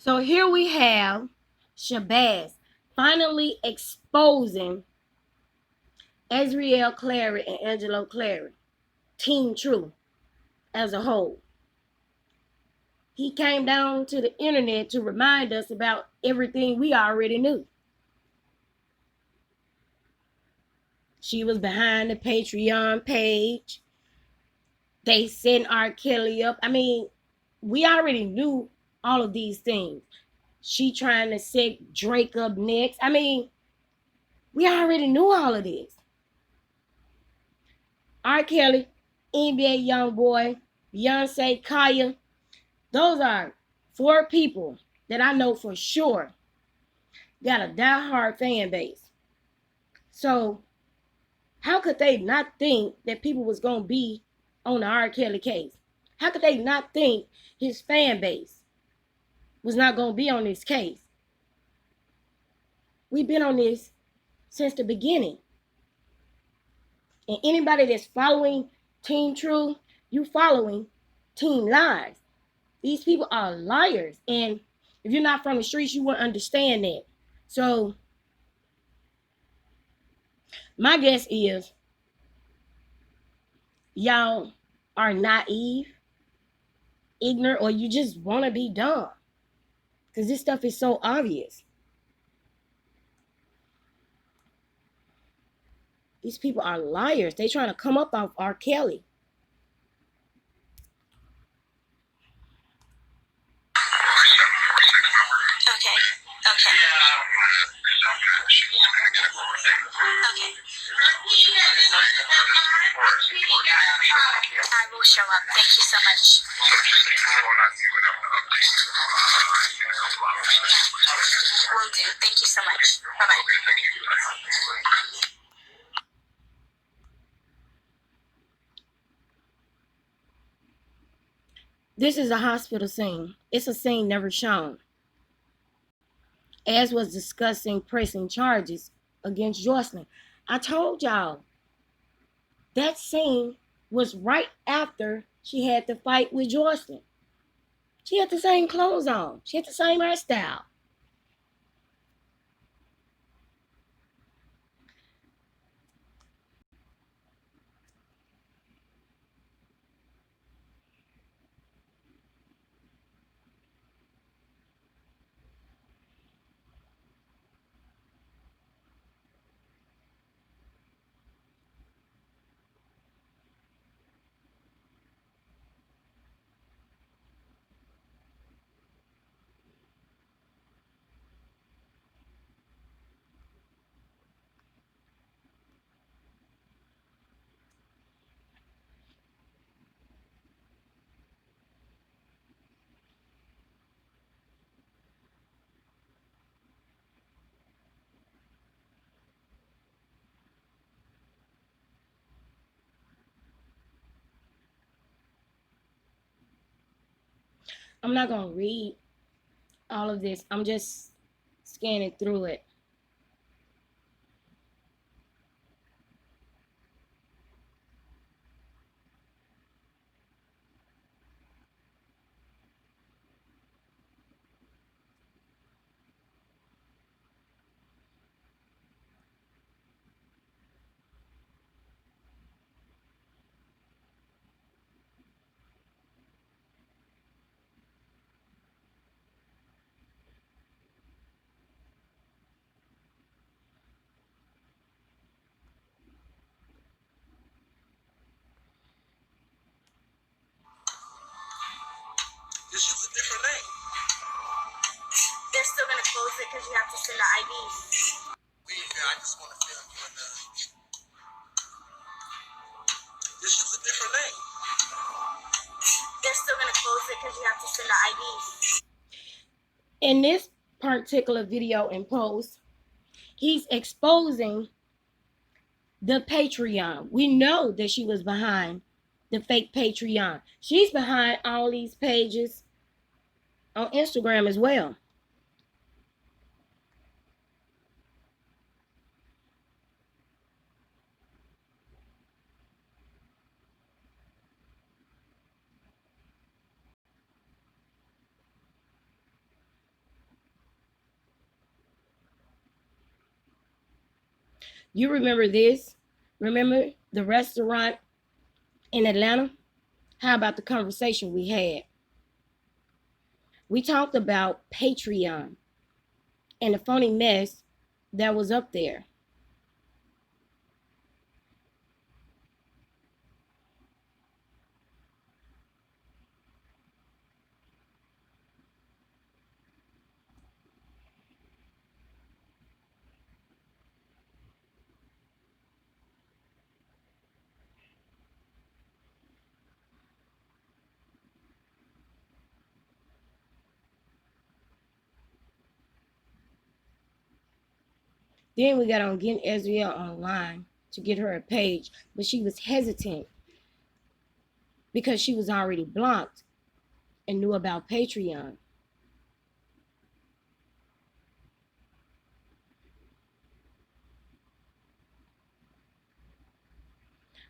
So here we have Shabazz finally exposing Azriel Clary and Angelo Clary, Team True as a whole. He came down to the internet to remind us about everything we already knew. She was behind the Patreon page. They sent R. Kelly up. I mean, we already knew all of these things. She trying to set Drake up next. I mean, we already knew all of this. R. Kelly, NBA Youngboy, Beyonce, Kaya, those are 4 people that I know for sure got a diehard fan base. So how could they not think that people was going to be on the R. Kelly case? How could they not think his fan base was not going to be on this case? We've been on this since the beginning. And anybody that's following Team True, you following Team Lies. These people are liars. And if you're not from the streets, you won't understand that. So my guess is y'all are naive, ignorant, or you just want to be dumb. Because this stuff is so obvious. These people are liars. They trying to come up off R. Kelly. Okay. Okay. I will show up. Thank you so much. Will do. Thank you so much. Bye-bye. This is a hospital scene. It's a scene never shown. As was discussing pressing charges against Jocelyn. I told y'all that scene was right after she had the fight with Jocelyn. She had the same clothes on. She had the same hairstyle. I'm not going to read all of this. I'm just scanning through it. Just use a different name. They're still gonna close it because you have to send the IDs. I just want to film you in the. Just use a different name. They're still gonna close it because you have to send the IDs. In this particular video and post, he's exposing the Patreon. We know that she was behind the fake Patreon. She's behind all these pages on Instagram as well. You remember this? Remember the restaurant in Atlanta? How about the conversation we had? We talked about Patreon and the funny mess that was up there. Then we got on getting Azriel online to get her a page, but she was hesitant because she was already blocked and knew about Patreon.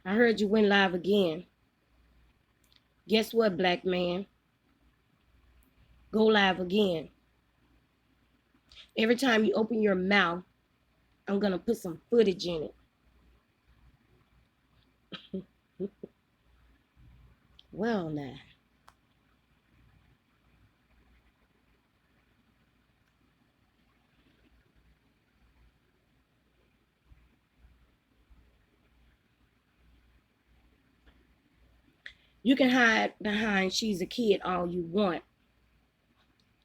I heard you went live again. Guess what, black man? Go live again. Every time you open your mouth, I'm going to put some footage in it. Well, now. You can hide behind she's a kid all you want.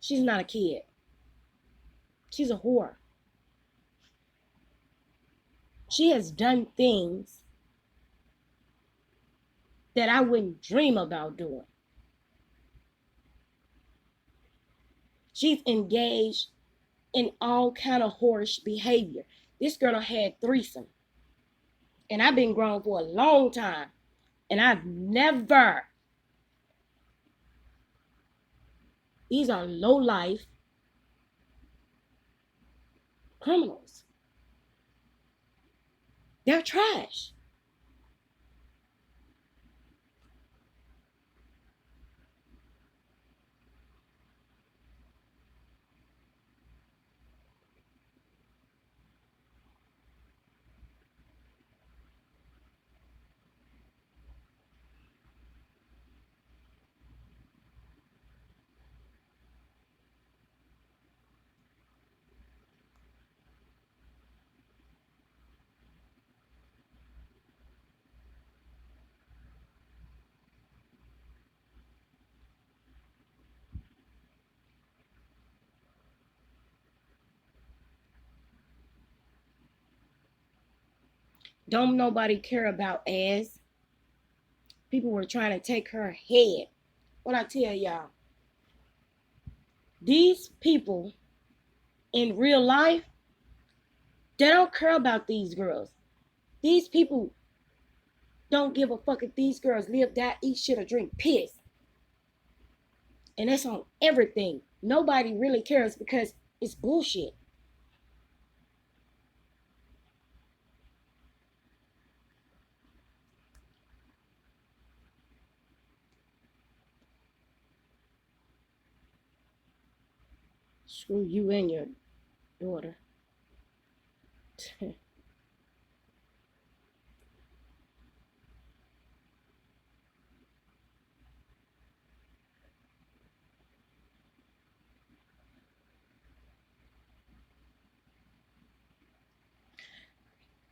She's not a kid. She's a whore. She has done things that I wouldn't dream about doing. She's engaged in all kind of whorish behavior. This girl had threesome. And I've been grown for a long time. And I've never. These are low life criminals. They're trash. Don't nobody care about Az. People were trying to take her head. What I tell y'all, these people in real life, they don't care about these girls. These people don't give a fuck if these girls live, die, eat shit, or drink piss. And that's on everything. Nobody really cares because it's bullshit. Screw you and your daughter.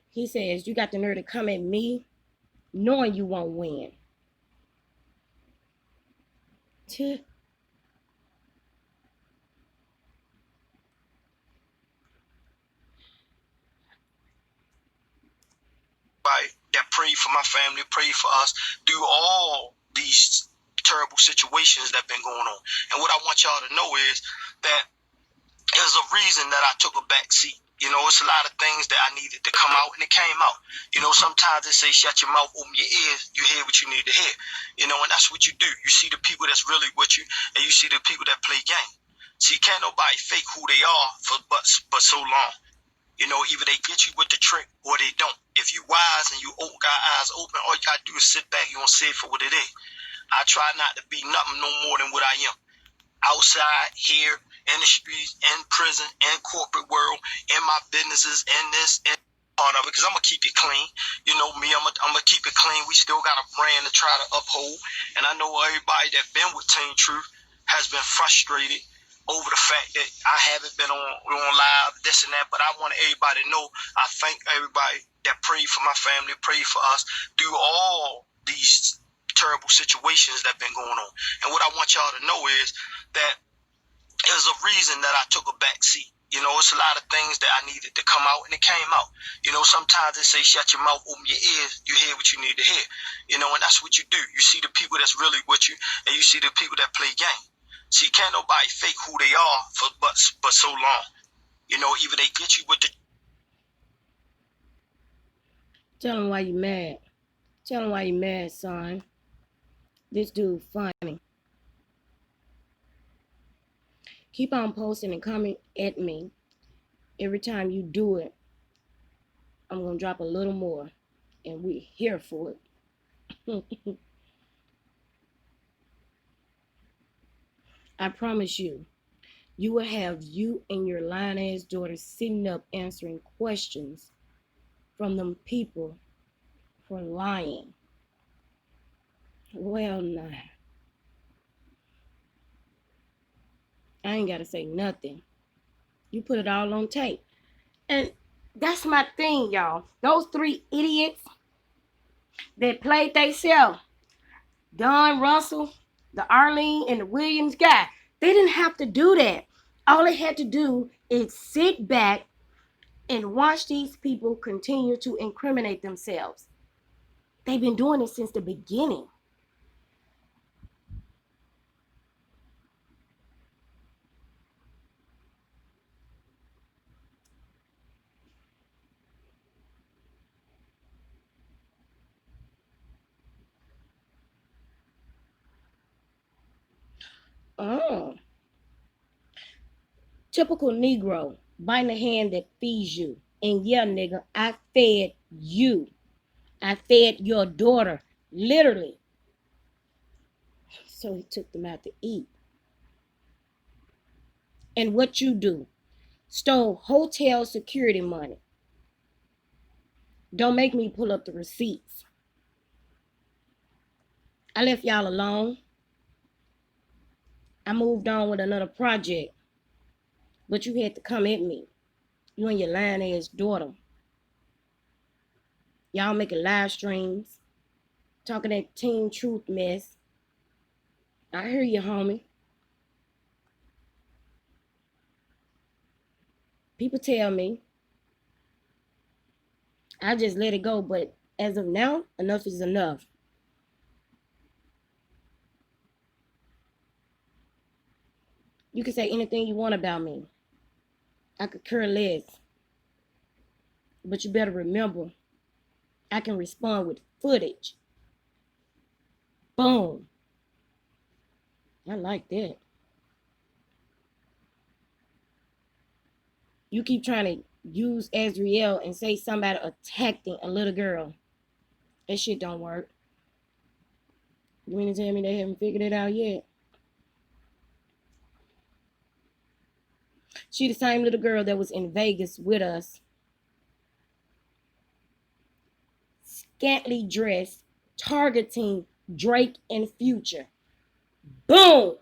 He says, you got the nerve to come at me knowing you won't win. That prayed for my family, prayed for us through all these terrible situations that been going on. And what I want y'all to know is that there's a reason that I took a back seat. You know, it's a lot of things that I needed to come out, and it came out. You know, sometimes they say shut your mouth, open your ears, you hear what you need to hear. You know, and that's what you do. You see the people that's really with you, and you see the people that play game. See, can't nobody fake who they are for but so long. You know, either they get you with the trick or they don't. If you wise and you got eyes open, all you got to do is sit back. You don't see it for what it is. I try not to be nothing no more than what I am. Outside, here, in the streets, in prison, in corporate world, in my businesses, in this, part of it, because I'm gonna keep it clean. You know me, I'm gonna keep it clean. We still got a brand to try to uphold, and I know everybody that been with Team Truth has been frustrated over the fact that I haven't been on live, this and that. But I want everybody to know I thank everybody that prayed for my family, prayed for us through all these terrible situations that been going on. And what I want y'all to know is that there's a reason that I took a back seat. You know, it's a lot of things that I needed to come out, and it came out. You know, sometimes they say shut your mouth, open your ears, you hear what you need to hear. You know, and that's what you do. You see the people that's really with you, and you see the people that play game. See, can't nobody fake who they are for but so long. You know, either they get you with the... Tell them why you mad. Tell them why you mad, son. This dude funny. Keep on posting and coming at me. Every time you do it, I'm going to drop a little more. And we're here for it. I promise you, you will have you and your lying-ass daughter sitting up answering questions from them people for lying. Well, nah. I ain't got to say nothing. You put it all on tape. And that's my thing, y'all. Those three idiots that played themselves, Don Russell, the Arlene, and the Williams guy, they didn't have to do that. All they had to do is sit back and watch these people continue to incriminate themselves. They've been doing it since the beginning. Oh. Typical Negro, biting the hand that feeds you. And yeah, nigga, I fed you. I fed your daughter, literally. So he took them out to eat. And what you do? Stole hotel security money. Don't make me pull up the receipts. I left y'all alone. I moved on with another project. But you had to come at me. You and your lying ass daughter. Y'all making live streams. Talking that Team Truth mess. I hear you, homie. People tell me. I just let it go. But as of now, enough is enough. You can say anything you want about me. I could care less. But you better remember, I can respond with footage. Boom. I like that. You keep trying to use Azriel and say somebody attacking a little girl. That shit don't work. You mean to tell me they haven't figured it out yet? She the same little girl that was in Vegas with us. Scantily dressed, targeting Drake and Future. Boom!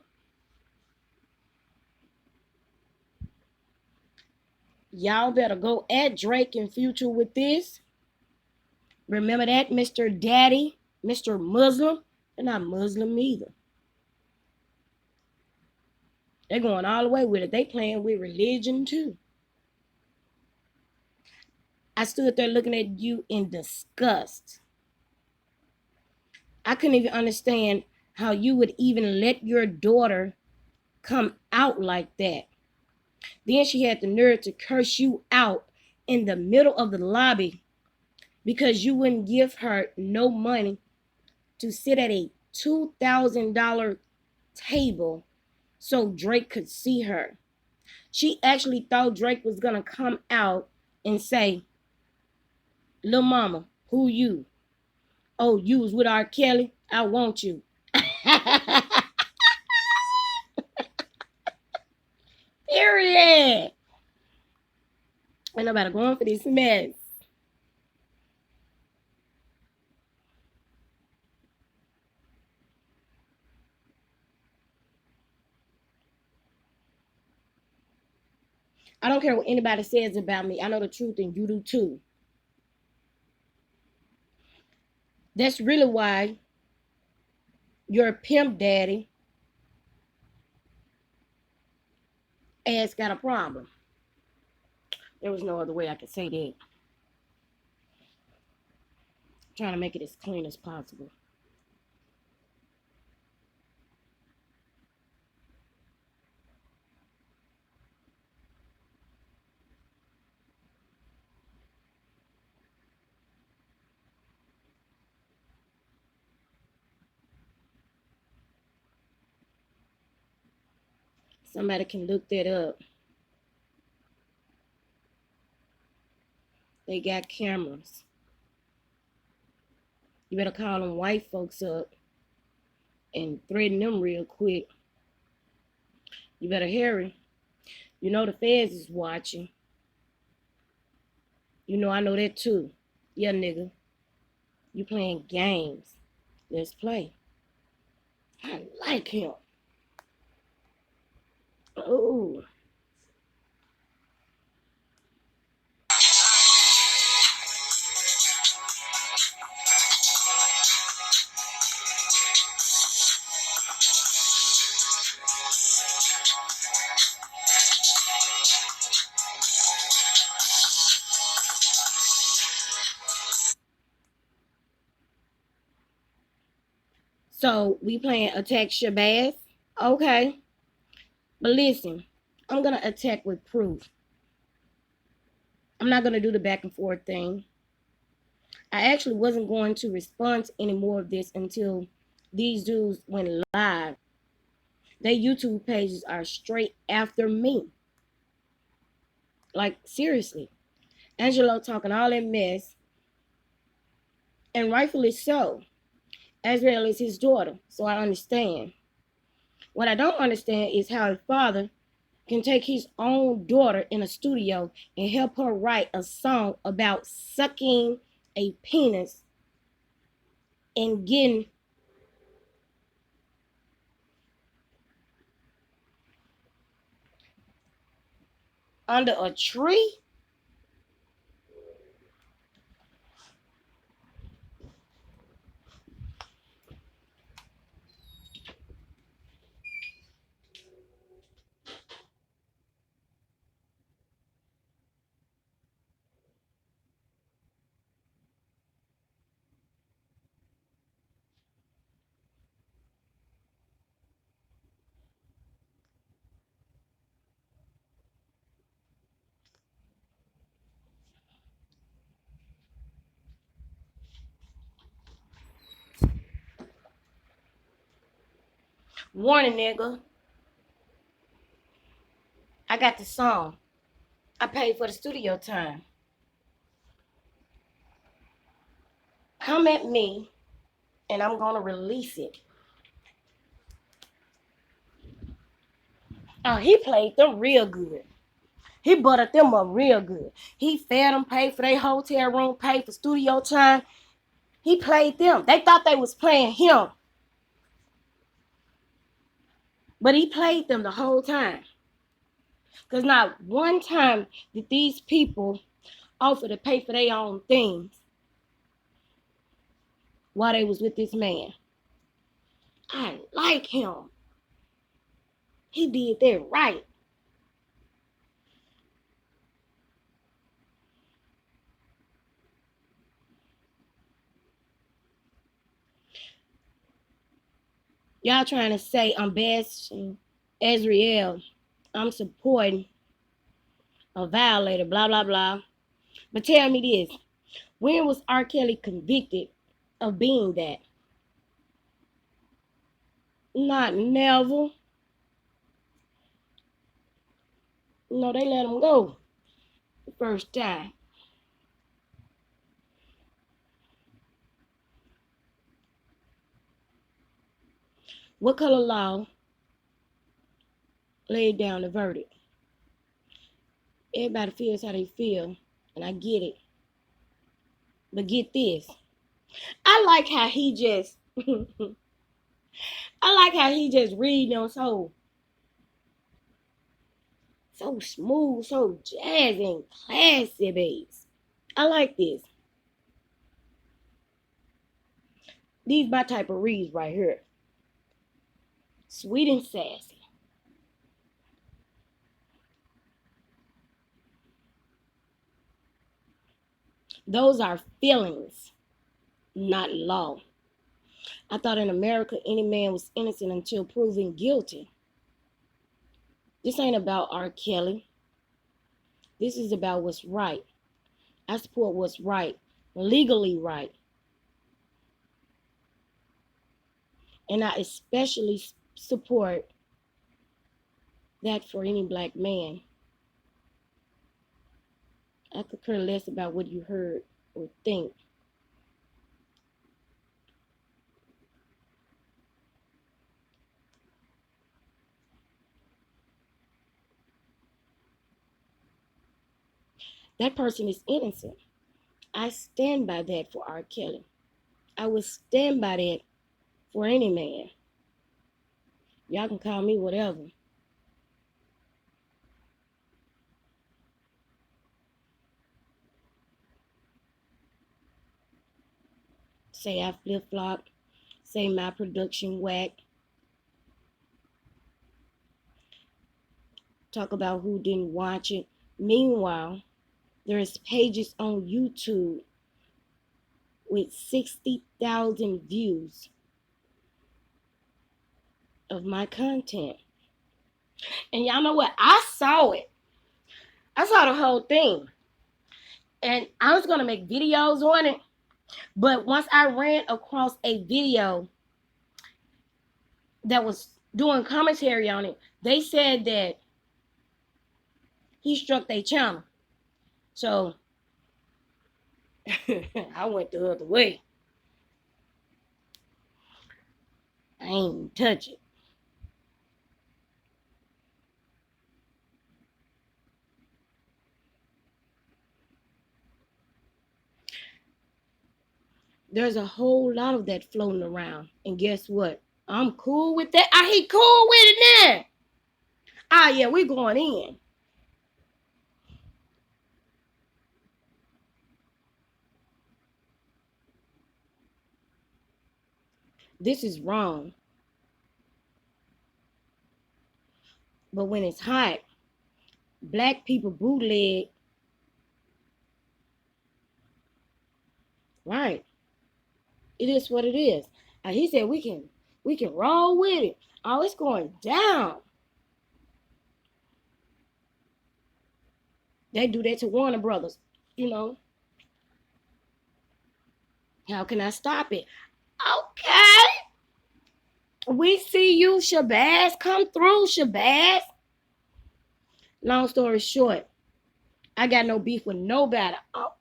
Y'all better go at Drake and Future with this. Remember that, Mr. Daddy, Mr. Muslim? They're not Muslim either. They're going all the way with it. They playing with religion too. I stood there looking at you in disgust. I couldn't even understand how you would even let your daughter come out like that. Then she had the nerve to curse you out in the middle of the lobby because you wouldn't give her no money to sit at a $2,000 table so Drake could see her. She actually thought Drake was going to come out and say, "Lil' mama, who you? Oh, you was with R. Kelly? I want you." Period. Ain't nobody going for this mess. I don't care what anybody says about me. I know the truth and you do too. That's really why your pimp daddy ass got a problem. There was no other way I could say that. I'm trying to make it as clean as possible. Somebody can look that up. They got cameras. You better call them white folks up and threaten them real quick. You better hurry. You know the feds is watching. You know I know that too. Yeah, nigga. You playing games. Let's play. I like him. Oh. So we playing attack Shabazz? Okay. But listen, I'm gonna attack with proof. I'm not gonna do the back and forth thing. I actually wasn't going to respond to any more of this until these dudes went live. Their YouTube pages are straight after me. Like, seriously. Angelo talking all that mess, and rightfully so. Azriel is his daughter, so I understand. What I don't understand is how a father can take his own daughter in a studio and help her write a song about sucking a penis and getting under a tree. Warning, nigga. I got the song. I paid for the studio time. Come at me, and I'm gonna release it. Oh, he played them real good. He buttered them up real good. He fed them, paid for their hotel room, paid for studio time. He played them. They thought they was playing him. But he played them the whole time. Because not one time did these people offer to pay for their own things while they was with this man. I like him. He did that right. Y'all trying to say I'm bashing Azriel. I'm supporting a violator, blah, blah, blah. But tell me this. When was R. Kelly convicted of being that? Not never. No, they let him go the first time. What color law laid down the verdict? Everybody feels how they feel, and I get it. But get this. I like how he just read them so So smooth, so jazzy and classy, babes. I like this. These my type of reads right here. Sweet and sassy. Those are feelings, not law. I thought in America any man was innocent until proven guilty. This ain't about R. Kelly. This is about what's right. I support what's right, legally right. And I especially support that for any black man. I could care less about what you heard or think. That person is innocent. I stand by that for R. Kelly. I would stand by that for any man. Y'all can call me whatever. Say I flip-flop. Say my production whack. Talk about who didn't watch it. Meanwhile, there's pages on YouTube with 60,000 views of my content. And y'all know what? I saw it. I saw the whole thing. And I was going to make videos on it. But once I ran across a video that was doing commentary on it, they said that he struck their channel. So I went the other way. I ain't touch it. There's a whole lot of that floating around. And guess what? I'm cool with that. He cool with it now. Ah, yeah, we going in. This is wrong. But when it's hot, black people bootleg. Right. It is what it is. And he said we can roll with it. Oh, it's going down. They do that to Warner Brothers, you know. How can I stop it? Okay. We see you, Shabazz. Come through, Shabazz. Long story short, I got no beef with nobody. Okay.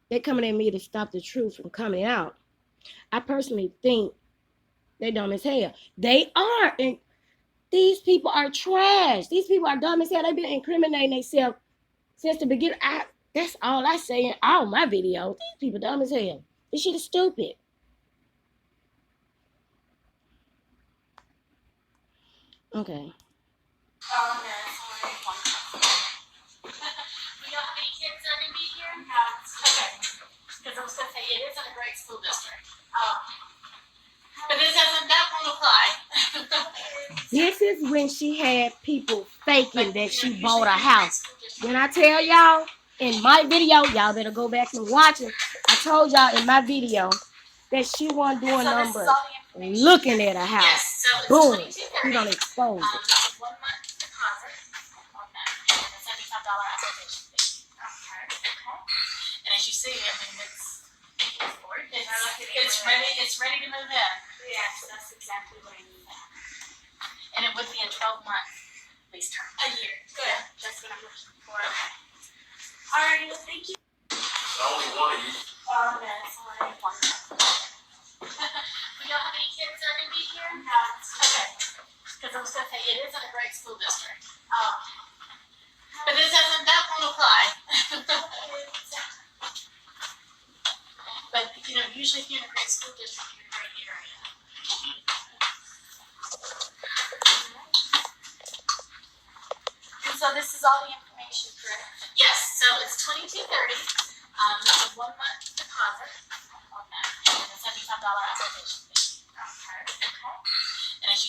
They're coming at me to stop the truth from coming out. I personally think they dumb as hell. They are. And these people are trash. These people are dumb as hell. They've been incriminating themselves since the beginning. That's all I say in all my videos. These people dumb as hell. This shit is stupid. Okay. Oh, no, sorry. Do y'all have any kids that are going to be here? No. Okay. Because I was going to say, it isn't a great school district. But that won't apply. This is when she had people faking that she bought a house. When I tell y'all in my video, y'all better go back and watch it. I told y'all in my video that she wasn't doing numbers looking at a house. Yes, so boom, we gonna expose it. 1 month deposit on that, and a $75 application fee. Okay. And as you see, I mean, it's ready to move in. Yes, that's exactly what I need. And it would be a 12-month lease term. A year. Good. That's what I'm looking for. Okay. Alrighty, well, thank you. Only one of you. Oh, no, it's only one. Do y'all have any kids that are going to be here? No. Okay. Because I was going to say, it isn't a great school district. But that won't apply. But, usually if you're in a great school district, you're in a great area.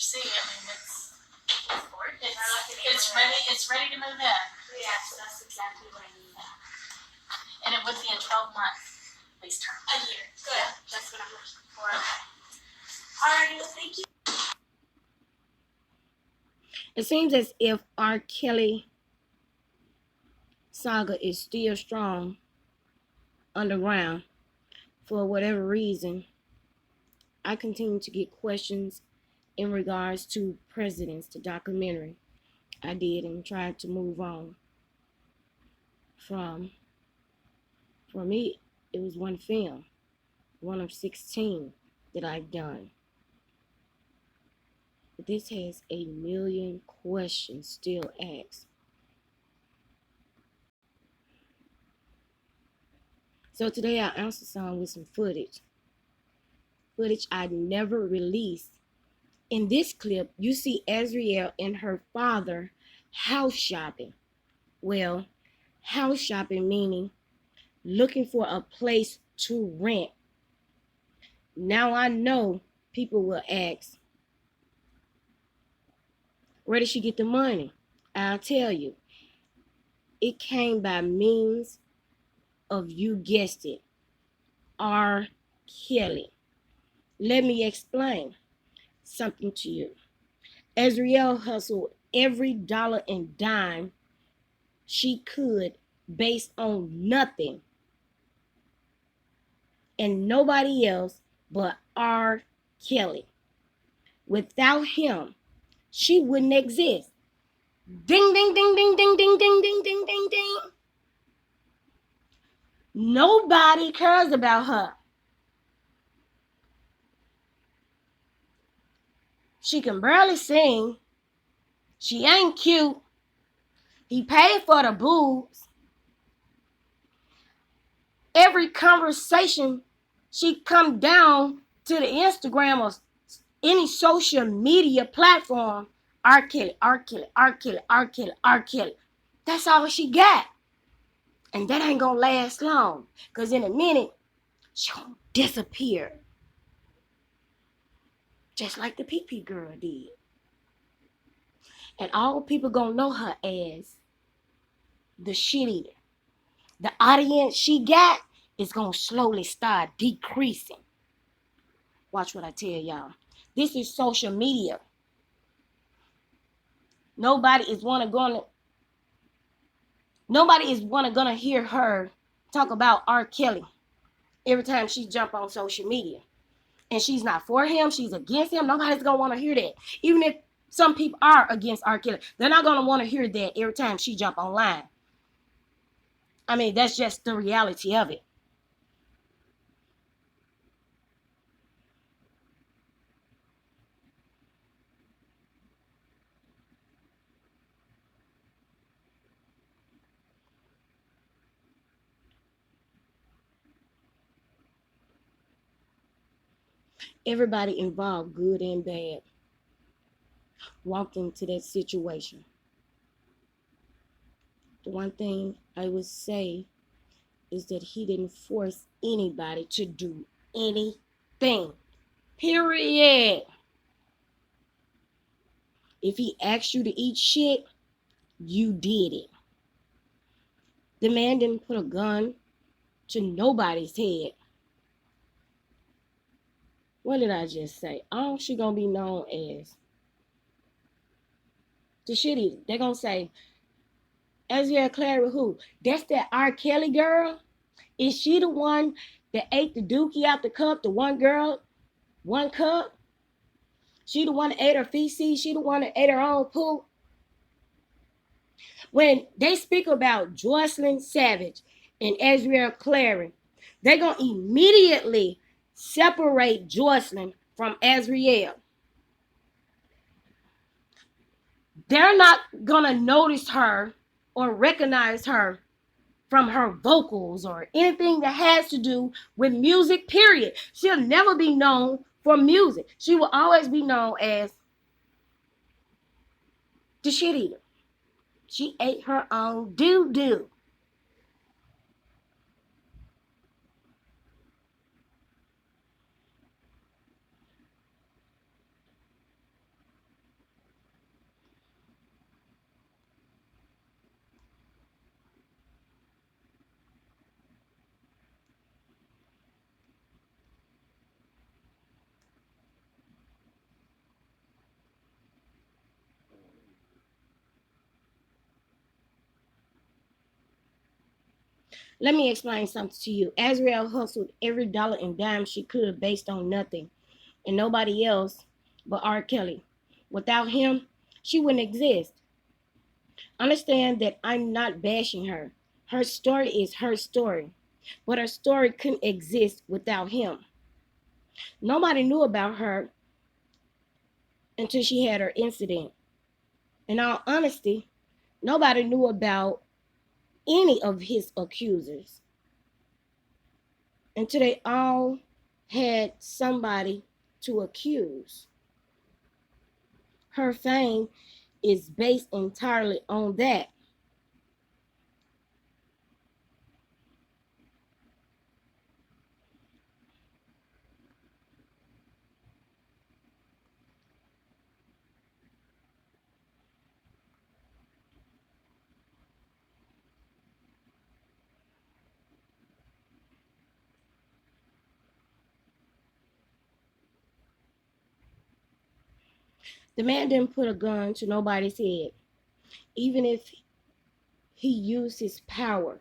see, I mean, it's gorgeous. It's ready to move in. Yes, that's exactly what I need. And it would be a 12-month lease term. A year. Good. Yeah. That's what I'm looking for. Okay. All right. Well, thank you. It seems as if R. Kelly saga is still strong underground. For whatever reason, I continue to get questions in regards to Precedence, the documentary I did, and tried to move on from. For me, it was one film, one of 16 that I've done. But this has a million questions still asked. So today I answered some with some footage I never released. In this clip, you see Azriel and her father house shopping. Well, house shopping meaning looking for a place to rent. Now I know people will ask, where did she get the money? I'll tell you. It came by means of, you guessed it, R. Kelly. Let me explain something to you. Azriel hustled every dollar and dime she could based on nothing and nobody else but R. Kelly. Without him, she wouldn't exist. Ding, ding, ding, ding, ding, ding, ding, ding, ding, ding, ding. Nobody cares about her. She can barely sing. She ain't cute. He paid for the boobs. Every conversation she come down to the Instagram or any social media platform, R. Kelly, R. Kelly, R. Kelly, R. Kelly, R. Kelly. That's all she got. And that ain't gonna last long. Because in a minute, she'll disappear. Just like the pee-pee girl did. And all people gonna know her as the shit eater. The audience she got is gonna slowly start decreasing. Watch what I tell y'all. This is social media. Nobody is gonna hear her talk about R. Kelly every time she jump on social media. And she's not for him, she's against him. Nobody's gonna want to hear that. Even if some people are against R. Kelly, they're not gonna want to hear that every time she jump online. I mean, that's just the reality of it. Everybody involved, good and bad, walked into that situation. The one thing I would say is that he didn't force anybody to do anything. Period. If he asked you to eat shit, you did it. The man didn't put a gun to nobody's head. What did I just say? Oh, she gonna be known as the shit eater. They're gonna say, Azriel Clary who? That's that R. Kelly girl? Is she the one that ate the dookie out the cup? The one girl, one cup? She the one that ate her feces? She the one that ate her own poop? When they speak about Joycelyn Savage and Azriel Clary, they're going to immediately separate Joycelyn from Azriel. They're not going to notice her or recognize her from her vocals or anything that has to do with music, period. She'll never be known for music. She will always be known as the shit eater. She ate her own doo-doo. Let me explain something to you. Azriel hustled every dollar and dime she could based on nothing and nobody else but R. Kelly. Without him, she wouldn't exist. Understand that I'm not bashing her. Her story is her story, but her story couldn't exist without him. Nobody knew about her until she had her incident. In all honesty, nobody knew about any of his accusers until they all had somebody to accuse. Her fame is based entirely on that. The man didn't put a gun to nobody's head, even if he used his power.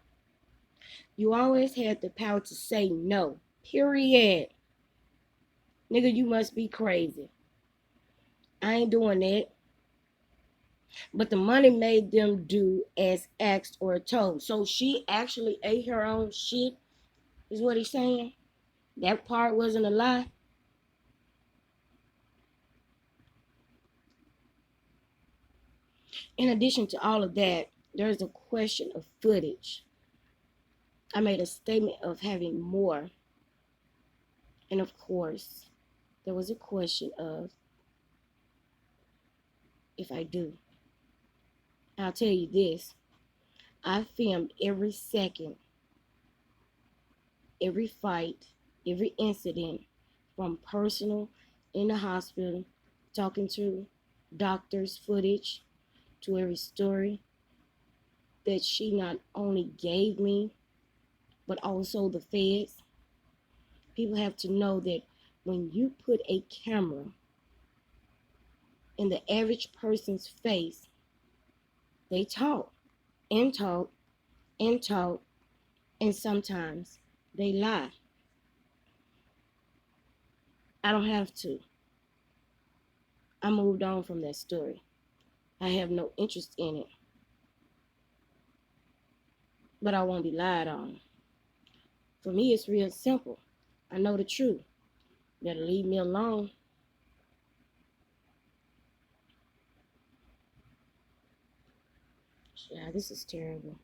You always had the power to say no. Period. Nigga, you must be crazy. I ain't doing that. But the money made them do as asked or told. So she actually ate her own shit, is what he's saying. That part wasn't a lie. In addition to all of that, there's a question of footage. I made a statement of having more. And of course, there was a question of if I do. I'll tell you this. I filmed every second, every fight, every incident, from personal in the hospital, talking to doctors, footage, to every story that she not only gave me, but also the feds. People have to know that when you put a camera in the average person's face, they talk and talk and talk, and sometimes they lie. I don't have to. I moved on from that story. I have no interest in it. But I won't be lied on. For me, it's real simple. I know the truth. Better leave me alone. Yeah, this is terrible.